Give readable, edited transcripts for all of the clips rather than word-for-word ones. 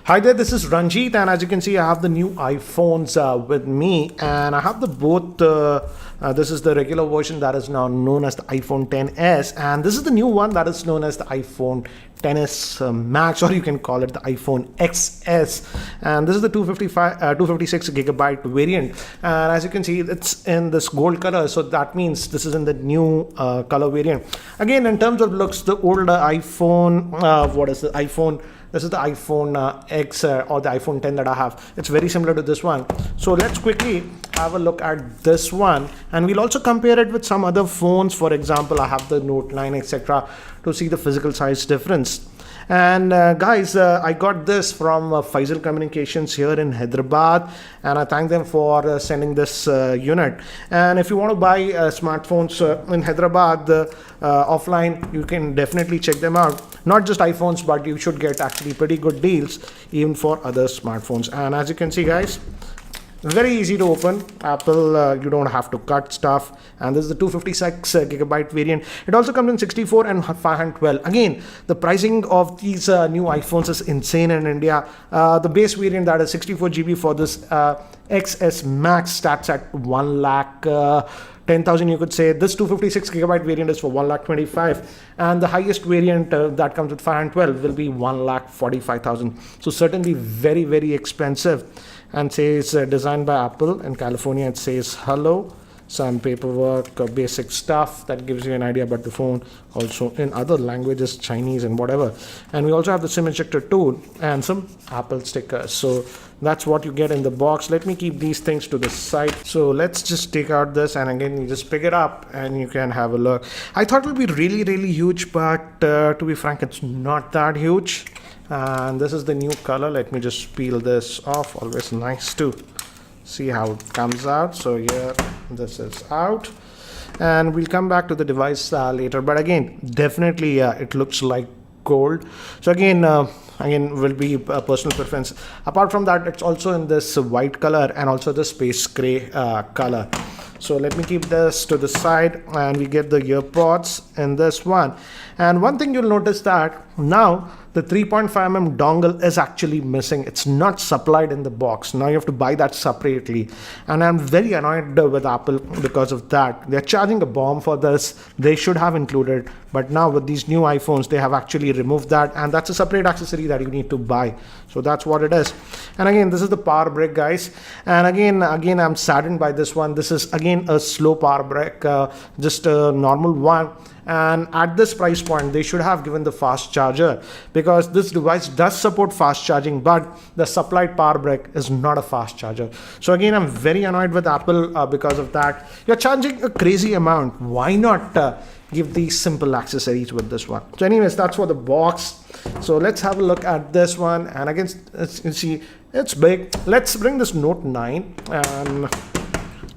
Hi there, this is Ranjit, and as you can see, I have the new iPhones with me, and I have the both. This is the regular version that is now known as the iPhone XS, and this is the new one that is known as the iPhone XS Max, or you can call it the iPhone XS. And this is the 256 gigabyte variant, and as you can see, it's in this gold color, so that means this is in the new color variant. Again, in terms of looks, the older iPhone, what is the iPhone? This is the iPhone X or the iPhone 10 that I have. It's very similar to this one. So let's quickly have a look at this one, and we'll also compare it with some other phones. For example, I have the Note 9, etc., to see the physical size difference. And guys, I got this from Faisal Communications here in Hyderabad, and I thank them for sending this unit. And if you want to buy smartphones in Hyderabad offline, you can definitely check them out. Not just iPhones, but you should get actually pretty good deals even for other smartphones. And as you can see, guys, very easy to open. Apple, you don't have to cut stuff. And this is the 256 gigabyte variant. It also comes in 64 and 512. Again, the pricing of these new iPhones is insane in India. The base variant, that is 64 GB for this XS Max, starts at 1 lakh 10,000, you could say. This 256 gigabyte variant is for 1 lakh 25, and the highest variant that comes with 512 will be 1 lakh 45,000. So certainly very, very expensive. And says designed by Apple in California. It says hello, some paperwork, basic stuff that gives you an idea about the phone, also in other languages, Chinese and whatever. And we also have the SIM ejector tool and some Apple stickers. So that's what you get in the box. Let me keep these things to the side. So let's just take out this, and again, you just pick it up and you can have a look. I thought it would be really, really huge, but to be frank, it's not that huge. And this is the new color. Let me just peel this off. Always nice to see how it comes out. So here, this is out, and we'll come back to the device later. But again, definitely it looks like gold. So again will be a personal preference. Apart from that, it's also in this white color and also the space gray color. So let me keep this to the side, and we get the earpods in this one. And one thing you'll notice that now the 3.5mm dongle is actually missing. It's not supplied in the box. Now you have to buy that separately. And I'm very annoyed with Apple because of that. They're charging a bomb for this. They should have included. But now with these new iPhones, they have actually removed that. And that's a separate accessory that you need to buy. So that's what it is. And again, this is the power brick, guys. And again, I'm saddened by this one. This is again a slow power brick, just a normal one. And at this price point, they should have given the fast charger, because this device does support fast charging, but the supplied power brick is not a fast charger. So again, I'm very annoyed with Apple because of that. You're charging a crazy amount. Why not give these simple accessories with this one? So anyways, that's for the box. So let's have a look at this one. And again, as you can see, it's big. Let's bring this Note 9 and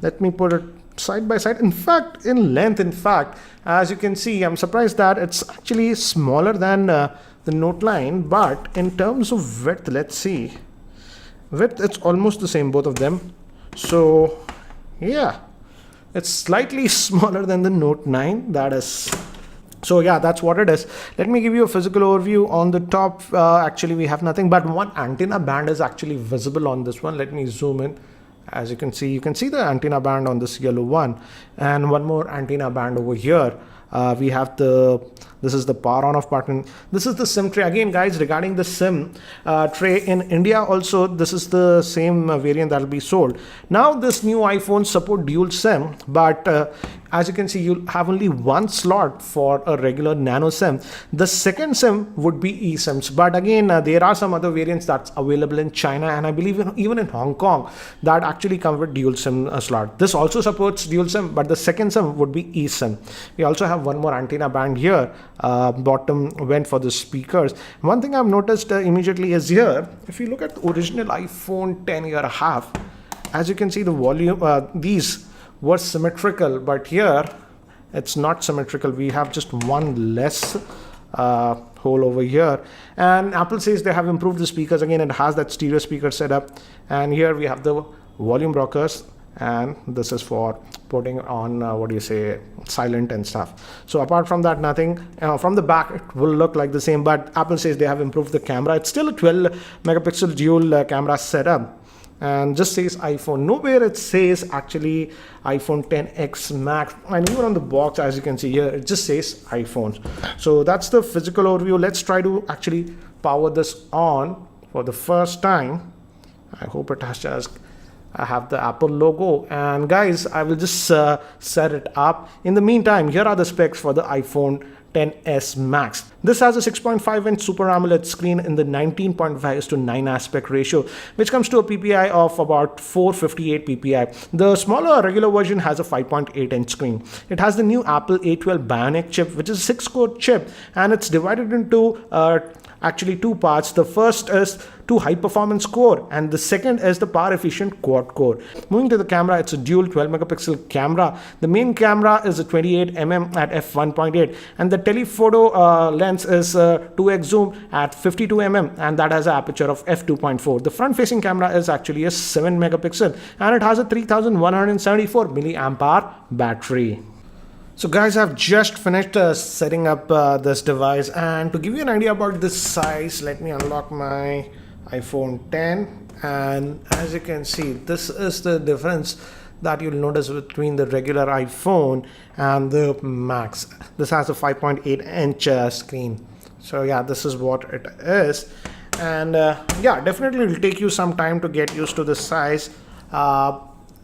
let me put it side by side. In fact, in length, as you can see, I'm surprised that it's actually smaller than the Note 9, but in terms of width, let's see, width, it's almost the same, both of them. So yeah, it's slightly smaller than the Note 9. That is, so yeah, that's what it is. Let me give you a physical overview. On the top, actually we have nothing, but one antenna band is actually visible on this one. Let me zoom in. As you can see the antenna band on this yellow one, and one more antenna band over here. We have this is the power on off button. This is the SIM tray. Again, guys, regarding the SIM tray in India also, this is the same variant that will be sold. Now this new iPhone support dual SIM, but as you can see, you'll have only one slot for a regular nano SIM. The second SIM would be eSIMs, but again, there are some other variants that's available in China, and I believe even in Hong Kong, that actually come with dual SIM slot. This also supports dual SIM, but the second SIM would be eSIM. We also have one more antenna band here. Bottom vent for the speakers. One thing I've noticed immediately is here, if you look at the original iPhone 10 year half, as you can see, the volume, these were symmetrical, but here it's not symmetrical. We have just one less hole over here, and Apple says they have improved the speakers. Again, it has that stereo speaker setup, and here we have the volume rockers, and this is for putting on silent and stuff. So apart from that, nothing. From the back it will look like the same, but Apple says they have improved the camera. It's still a 12 megapixel dual camera setup, and just says iPhone. Nowhere it says actually iPhone XS Max, and even on the box, as you can see here, it just says iPhone. So that's the physical overview. Let's try to actually power this on for the first time. I hope it has just I have the Apple logo, and guys, I will just set it up. In the meantime, here are the specs for the iPhone XS Max. This has a 6.5-inch Super AMOLED screen in the 19.5:9 aspect ratio, which comes to a PPI of about 458 PPI. The smaller regular version has a 5.8-inch screen. It has the new Apple A12 Bionic chip, which is a 6-core chip, and it's divided into actually two parts. The first is two high-performance core, and the second is the power-efficient quad core. Moving to the camera, it's a dual 12-megapixel camera. The main camera is a 28mm at f1.8, and the telephoto lens is 2x zoom at 52mm, and that has an aperture of f2.4. The front-facing camera is actually a 7-megapixel, and it has a 3174 milliamp hour battery. So guys, I've just finished setting up this device, and to give you an idea about this size, let me unlock my iPhone X, and as you can see, this is the difference that you'll notice between the regular iPhone and the Max. This has a 5.8-inch screen. So yeah, this is what it is, and yeah, definitely it'll take you some time to get used to the size.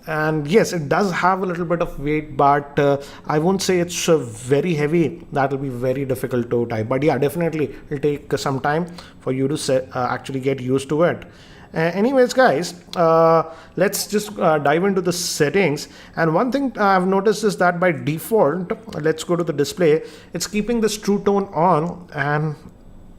And yes, it does have a little bit of weight, but I won't say it's very heavy. That will be very difficult to type. But yeah, definitely it'll take some time for you to actually get used to it. Anyways, guys, let's just dive into the settings. And one thing I've noticed is that by default, let's go to the display. It's keeping this True Tone on, and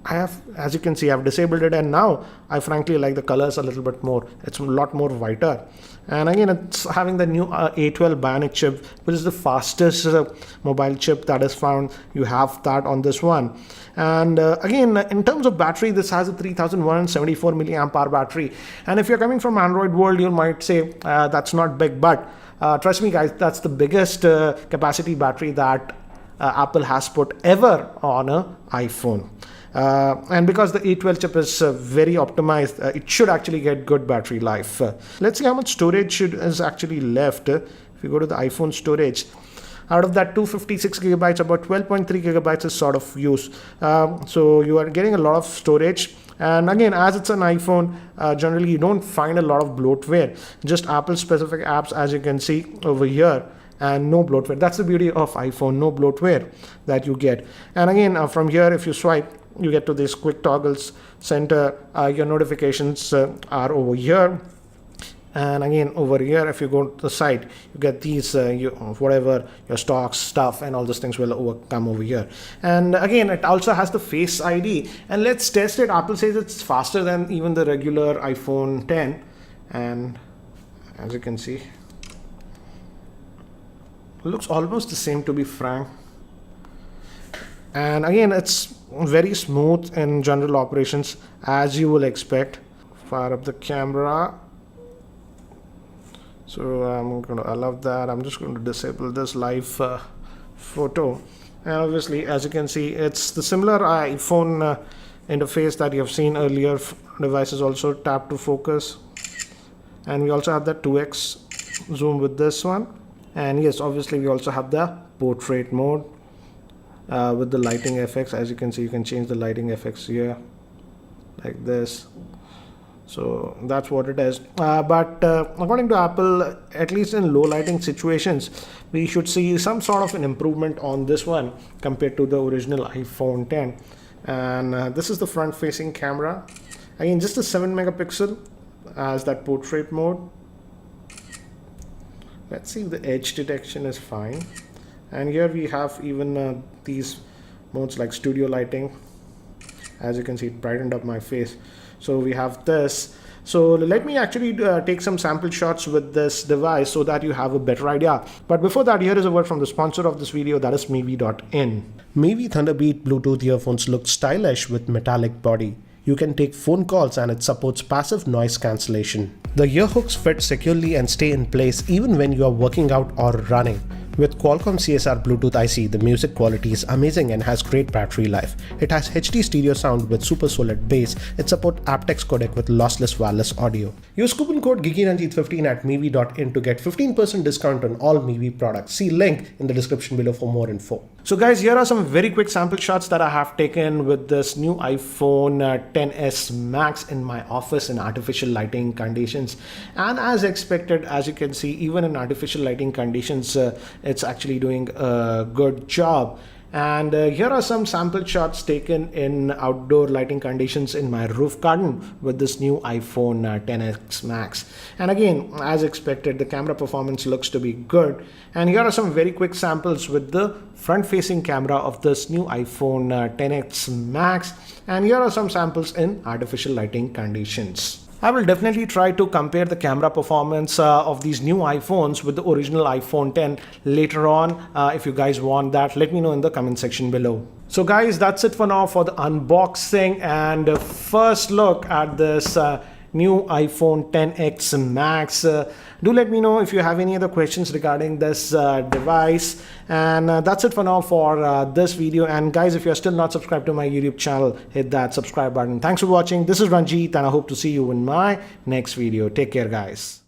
I have, as you can see, I've disabled it, and now I frankly like the colors a little bit more. It's a lot more whiter. And again, it's having the new A12 Bionic chip, which is the fastest mobile chip that is found. You have that on this one. And again, in terms of battery, this has a 3174 milliamp hour battery. And if you're coming from Android world, you might say that's not big, but trust me guys, that's the biggest capacity battery that Apple has put ever on an iPhone. And because the A12 chip is very optimized, it should actually get good battery life. Let's see how much storage is actually left. If you go to the iPhone storage, out of that 256 gigabytes, about 12.3 gigabytes is sort of used. So you are getting a lot of storage. And again, as it's an iPhone, generally you don't find a lot of bloatware. Just Apple specific apps, as you can see over here, and no bloatware. That's the beauty of iPhone, no bloatware that you get. And again, from here, if you swipe, you get to these quick toggles center. Your notifications are over here, and again over here, if you go to the site, you get these whatever your stocks stuff and all those things will come over here. And again, it also has the Face ID, and let's test it. Apple says it's faster than even the regular iPhone X, and as you can see, it looks almost the same, to be frank. And again, it's very smooth in general operations, as you will expect. Fire up the camera. So I love that. I'm just going to disable this live photo. And obviously, as you can see, it's the similar iPhone interface that you have seen earlier. Devices also tap to focus. And we also have that 2x zoom with this one. And yes, obviously, we also have the portrait mode. With the lighting effects, as you can see, you can change the lighting effects here like this. So that's what it is. But according to Apple, at least in low lighting situations, we should see some sort of an improvement on this one compared to the original iPhone X. And this is the front facing camera. Again, just a 7 megapixel as that portrait mode. Let's see if the edge detection is fine. And here we have even these modes like studio lighting. As you can see, it brightened up my face. So we have this. So let me actually take some sample shots with this device so that you have a better idea. But before that, here is a word from the sponsor of this video, that is Mevi.in. Mevi Thunderbeat Bluetooth earphones look stylish with metallic body. You can take phone calls and it supports passive noise cancellation. The ear hooks fit securely and stay in place even when you are working out or running. With Qualcomm CSR Bluetooth IC, the music quality is amazing and has great battery life. It has HD stereo sound with super solid bass. It supports aptX codec with lossless wireless audio. Use coupon code GeekyRanjit15 at Mevi.in to get 15% discount on all Mevi products. See link in the description below for more info. So guys, here are some very quick sample shots that I have taken with this new iPhone XS Max in my office in artificial lighting conditions. And as expected, as you can see, even in artificial lighting conditions, it's actually doing a good job. And here are some sample shots taken in outdoor lighting conditions in my roof garden with this new iPhone XS Max. And again, as expected, the camera performance looks to be good. And here are some very quick samples with the front-facing camera of this new iPhone XS Max. And here are some samples in artificial lighting conditions. I will definitely try to compare the camera performance of these new iPhones with the original iPhone 10 later on. If you guys want that, let me know in the comment section below. So guys, that's it for now for the unboxing and first look at this new iPhone XS Max. Do let me know if you have any other questions regarding this device. And that's it for now for this video. And guys, if you're still not subscribed to my YouTube channel, hit that subscribe button. Thanks for watching. This is Ranjit and I hope to see you in my next video. Take care, guys.